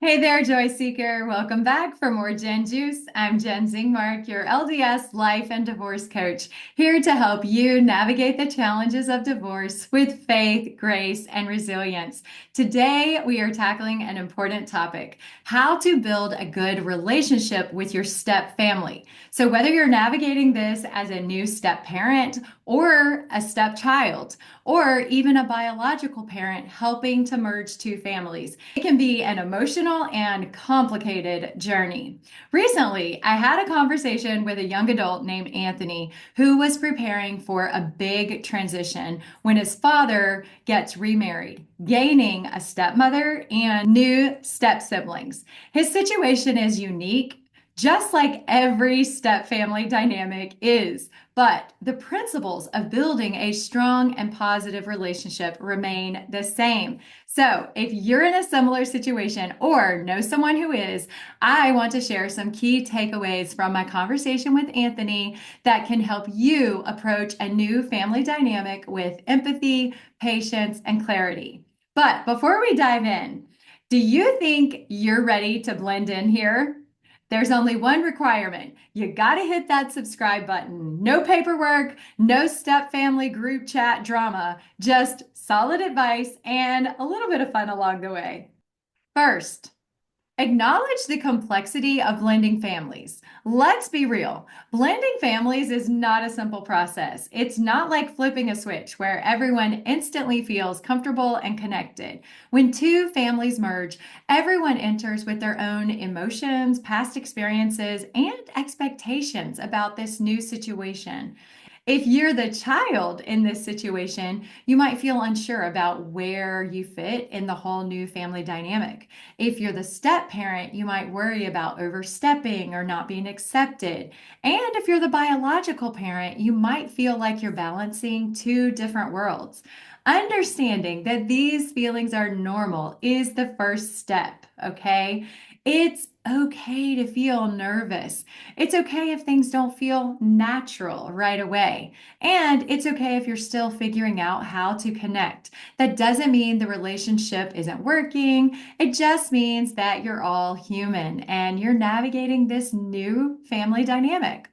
Hey there, Joy Seeker. Welcome back for more Gen Juice. I'm Jen Zingmark, your LDS life and divorce coach, here to help you navigate the challenges of divorce with faith, grace, and resilience. Today, we are tackling an important topic: how to build a good relationship with your step family. So, whether you're navigating this as a new step parent or a stepchild, or even a biological parent helping to merge two families, it can be an emotional and complicated journey. Recently, I had a conversation with a young adult named Anthony who was preparing for a big transition when his father gets remarried, gaining a stepmother and new step siblings. His situation is unique, just like every step family dynamic is, but the principles of building a strong and positive relationship remain the same. So, if you're in a similar situation or know someone who is, I want to share some key takeaways from my conversation with Anthony that can help you approach a new family dynamic with empathy, patience, and clarity. But before we dive in, do you think you're ready to blend in here? There's only one requirement. You got to hit that subscribe button. No paperwork, no step family group chat drama, just solid advice and a little bit of fun along the way. First, acknowledge the complexity of blending families. Let's be real. Blending families is not a simple process. It's not like flipping a switch where everyone instantly feels comfortable and connected. When two families merge, everyone enters with their own emotions, past experiences, and expectations about this new situation. If you're the child in this situation, you might feel unsure about where you fit in the whole new family dynamic. If you're the step parent, you might worry about overstepping or not being accepted. And if you're the biological parent, you might feel like you're balancing two different worlds. Understanding that these feelings are normal is the first step, okay? It's okay to feel nervous. It's okay if things don't feel natural right away. And it's okay if you're still figuring out how to connect. That doesn't mean the relationship isn't working. It just means that you're all human and you're navigating this new family dynamic.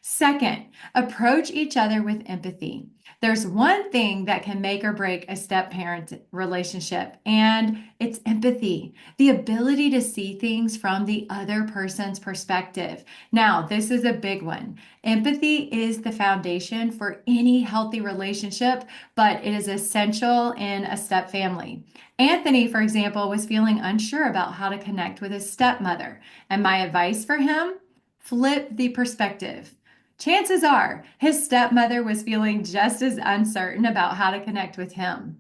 Second, approach each other with empathy. There's one thing that can make or break a step parent relationship, and it's empathy, the ability to see things from the other person's perspective. Now, this is a big one. Empathy is the foundation for any healthy relationship, but it is essential in a step family. Anthony, for example, was feeling unsure about how to connect with his stepmother. And my advice for him: flip the perspective. Chances are his stepmother was feeling just as uncertain about how to connect with him.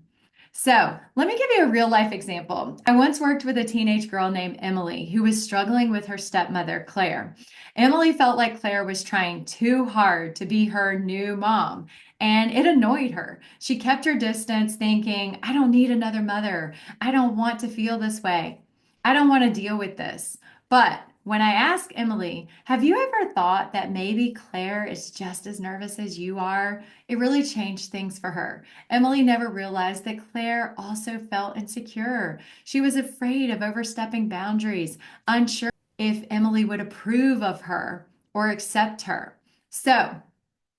So, let me give you a real life example. I once worked with a teenage girl named Emily who was struggling with her stepmother, Claire. Emily felt like Claire was trying too hard to be her new mom, and it annoyed her. She kept her distance, thinking, I don't need another mother. I don't want to feel this way. I don't want to deal with this. But when I asked Emily, have you ever thought that maybe Claire is just as nervous as you are? It really changed things for her. Emily never realized that Claire also felt insecure. She was afraid of overstepping boundaries, unsure if Emily would approve of her or accept her. So,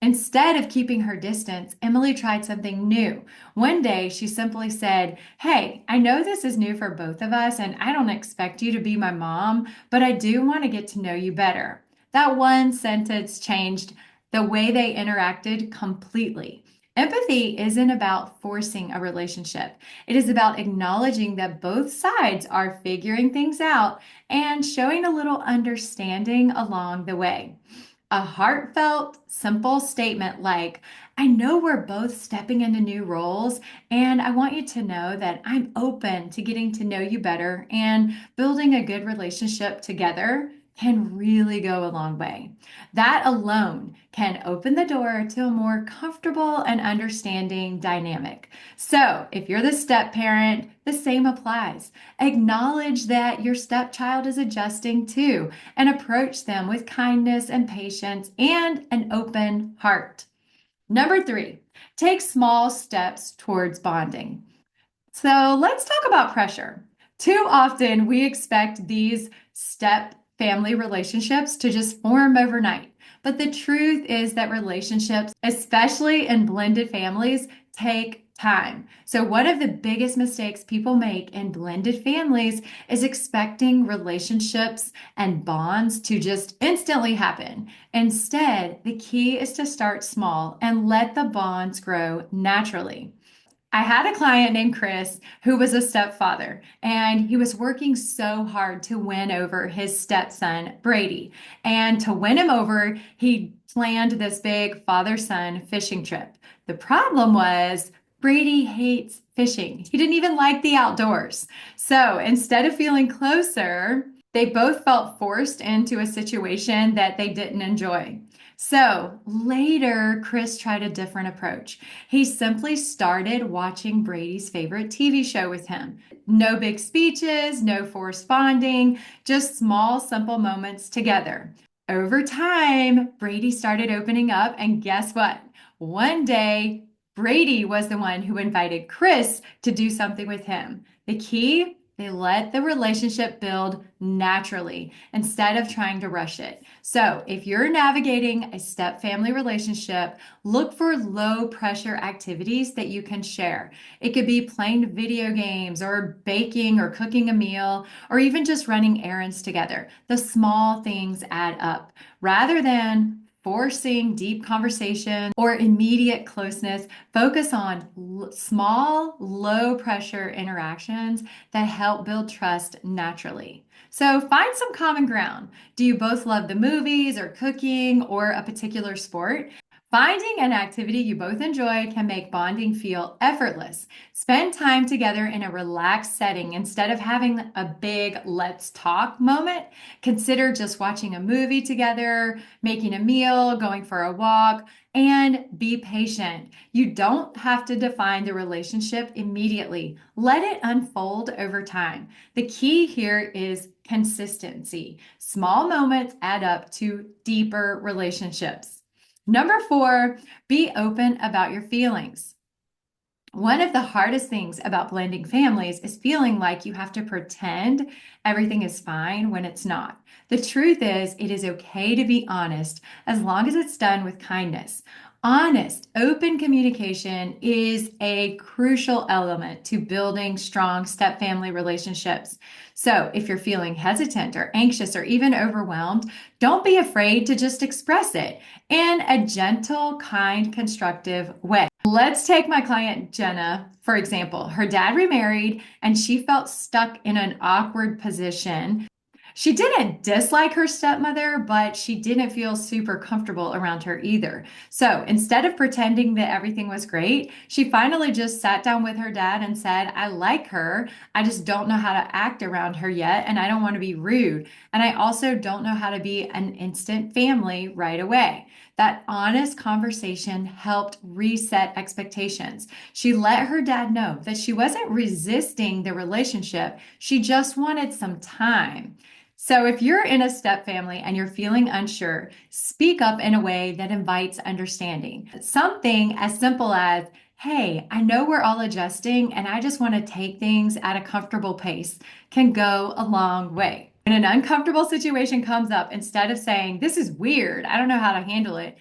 instead of keeping her distance, Emily tried something new. One day, she simply said, Hey, I know this is new for both of us, and I don't expect you to be my mom, but I do want to get to know you better. That one sentence changed the way they interacted completely. Empathy isn't about forcing a relationship. It is about acknowledging that both sides are figuring things out and showing a little understanding along the way. A heartfelt, simple statement like, I know we're both stepping into new roles, and I want you to know that I'm open to getting to know you better and building a good relationship together can really go a long way. That alone can open the door to a more comfortable and understanding dynamic. So, if you're the step parent, the same applies. Acknowledge that your stepchild is adjusting too and approach them with kindness and patience and an open heart. Number three, take small steps towards bonding. So let's talk about pressure. Too often, we expect these step family relationships to just form overnight. But the truth is that relationships, especially in blended families, take time. So, one of the biggest mistakes people make in blended families is expecting relationships and bonds to just instantly happen. Instead, the key is to start small and let the bonds grow naturally. I had a client named Chris who was a stepfather, and he was working so hard to win over his stepson, Brady. And to win him over, he planned this big father son fishing trip. The problem was, Brady hates fishing. He didn't even like the outdoors. So instead of feeling closer, they both felt forced into a situation that they didn't enjoy. So later, Chris tried a different approach. He simply started watching Brady's favorite TV show with him. No big speeches, no forced bonding, just small, simple moments together. Over time, Brady started opening up, and guess what? One day, Brady was the one who invited Chris to do something with him. The key? They let the relationship build naturally instead of trying to rush it. So, if you're navigating a step family relationship, look for low pressure activities that you can share. It could be playing video games or baking or cooking a meal or even just running errands together. The small things add up rather than forcing deep conversation or immediate closeness. Focus on small, low pressure interactions that help build trust naturally. So find some common ground. Do you both love the movies or cooking or a particular sport? Finding an activity you both enjoy can make bonding feel effortless. Spend time together in a relaxed setting instead of having a big let's talk moment. Consider just watching a movie together, making a meal, going for a walk, and be patient. You don't have to define the relationship immediately. Let it unfold over time. The key here is consistency. Small moments add up to deeper relationships. Number 4, be open about your feelings. One of the hardest things about blending families is feeling like you have to pretend everything is fine when it's not. The truth is, it is okay to be honest as long as it's done with kindness. Honest, open communication is a crucial element to building strong step family relationships. So, if you're feeling hesitant or anxious or even overwhelmed, don't be afraid to just express it in a gentle, kind, constructive way. Let's take my client Jenna, for example. Her dad remarried and she felt stuck in an awkward position. She didn't dislike her stepmother, but she didn't feel super comfortable around her either. So instead of pretending that everything was great, she finally just sat down with her dad and said, I like her. I just don't know how to act around her yet, and I don't want to be rude. And I also don't know how to be an instant family right away. That honest conversation helped reset expectations. She let her dad know that she wasn't resisting the relationship, she just wanted some time. So, if you're in a step family and you're feeling unsure, speak up in a way that invites understanding. Something as simple as, hey, I know we're all adjusting and I just want to take things at a comfortable pace can go a long way. When an uncomfortable situation comes up, instead of saying, this is weird, I don't know how to handle it,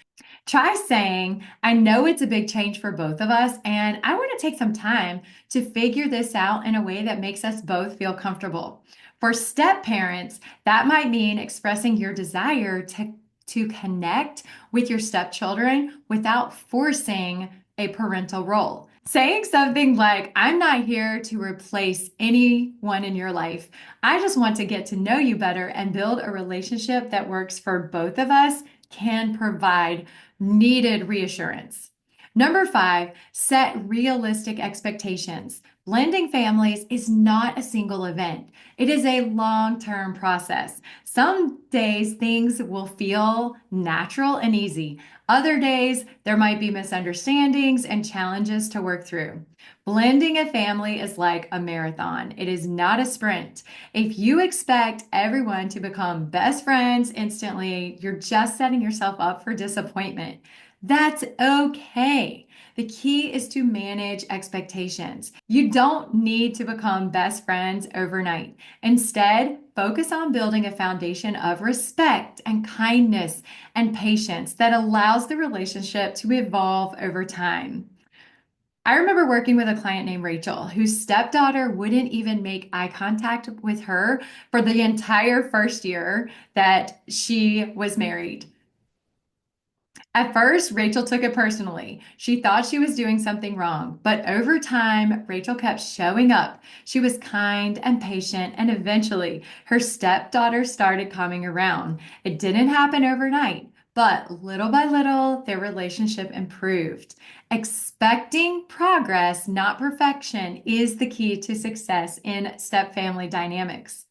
try saying, I know it's a big change for both of us, and I want to take some time to figure this out in a way that makes us both feel comfortable. For step parents, that might mean expressing your desire to connect with your stepchildren without forcing a parental role. Saying something like, I'm not here to replace anyone in your life. I just want to get to know you better and build a relationship that works for both of us can provide needed reassurance. Number 5, set realistic expectations. Blending families is not a single event. It is a long-term process. Some days things will feel natural and easy. Other days, there might be misunderstandings and challenges to work through. Blending a family is like a marathon. It is not a sprint. If you expect everyone to become best friends instantly, you're just setting yourself up for disappointment. That's okay. The key is to manage expectations. You don't need to become best friends overnight. Instead, focus on building a foundation of respect and kindness and patience that allows the relationship to evolve over time. I remember working with a client named Rachel, whose stepdaughter wouldn't even make eye contact with her for the entire first year that she was married. At first, Rachel took it personally. She thought she was doing something wrong, but over time, Rachel kept showing up. She was kind and patient, and eventually, her stepdaughter started coming around. It didn't happen overnight, but little by little, their relationship improved. Expecting progress, not perfection, is the key to success in step family dynamics.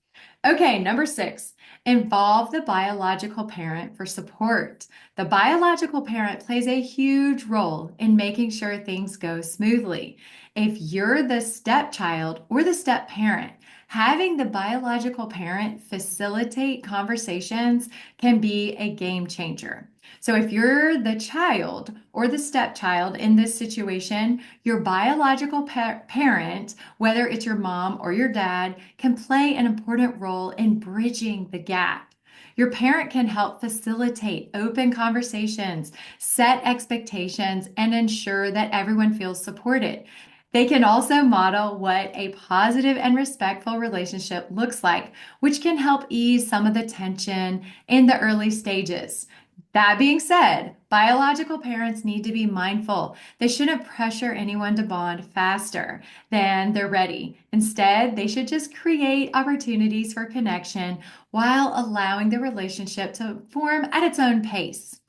Okay, number 6, involve the biological parent for support. The biological parent plays a huge role in making sure things go smoothly. If you're the stepchild or the step parent, having the biological parent facilitate conversations can be a game changer. So, if you're the child or the stepchild in this situation, your biological parent, whether it's your mom or your dad, can play an important role in bridging the gap. Your parent can help facilitate open conversations, set expectations, and ensure that everyone feels supported. They can also model what a positive and respectful relationship looks like, which can help ease some of the tension in the early stages. That being said, biological parents need to be mindful. They shouldn't pressure anyone to bond faster than they're ready. Instead, they should just create opportunities for connection while allowing the relationship to form at its own pace.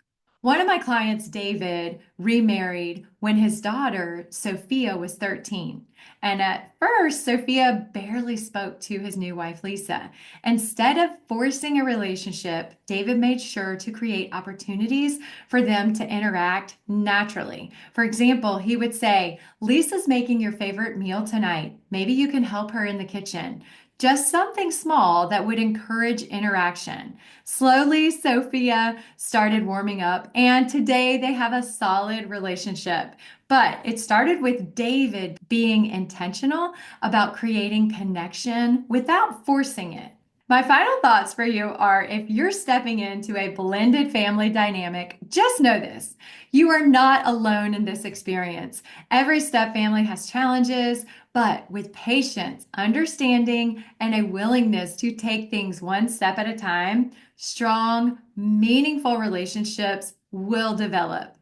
One of my clients, David, remarried when his daughter, Sophia, was 13. And at first, Sophia barely spoke to his new wife, Lisa. Instead of forcing a relationship, David made sure to create opportunities for them to interact naturally. For example, he would say, Lisa's making your favorite meal tonight. Maybe you can help her in the kitchen. Just something small that would encourage interaction. Slowly, Sophia started warming up, and today they have a solid relationship. But it started with David being intentional about creating connection without forcing it. My final thoughts for you are if you're stepping into a blended family dynamic, just know this. You are not alone in this experience. Every step family has challenges, but with patience, understanding, and a willingness to take things one step at a time, strong, meaningful relationships will develop.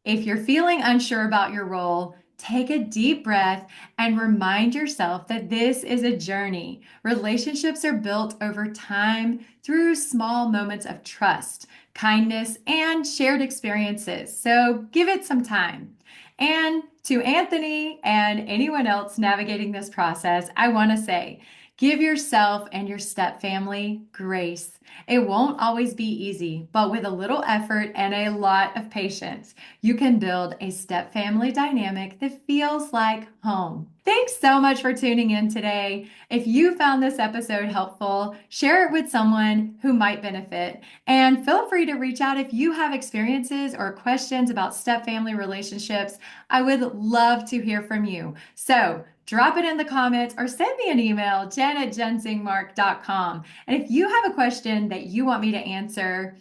If you're feeling unsure about your role, take a deep breath and remind yourself that this is a journey. Relationships are built over time through small moments of trust, kindness, and shared experiences. So give it some time. And to Anthony and anyone else navigating this process, I want to say, give yourself and your step family grace. It won't always be easy, but with a little effort and a lot of patience, you can build a step family dynamic that feels like home. Thanks so much for tuning in today. If you found this episode helpful, share it with someone who might benefit. And feel free to reach out if you have experiences or questions about step family relationships. I would love to hear from you. So drop it in the comments or send me an email, jen@jenzingmark.com. And if you have a question that you want me to answer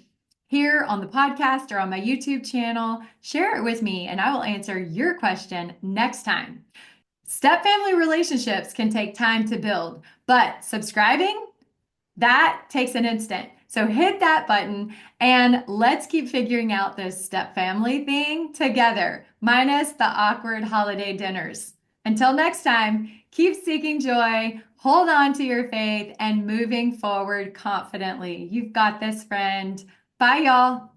here on the podcast or on my YouTube channel, share it with me and I will answer your question next time. Step family relationships can take time to build, but subscribing, that takes an instant. So hit that button and let's keep figuring out this step family thing together, minus the awkward holiday dinners. Until next time, keep seeking joy, hold on to your faith, and moving forward confidently. You've got this, friend. Bye, y'all.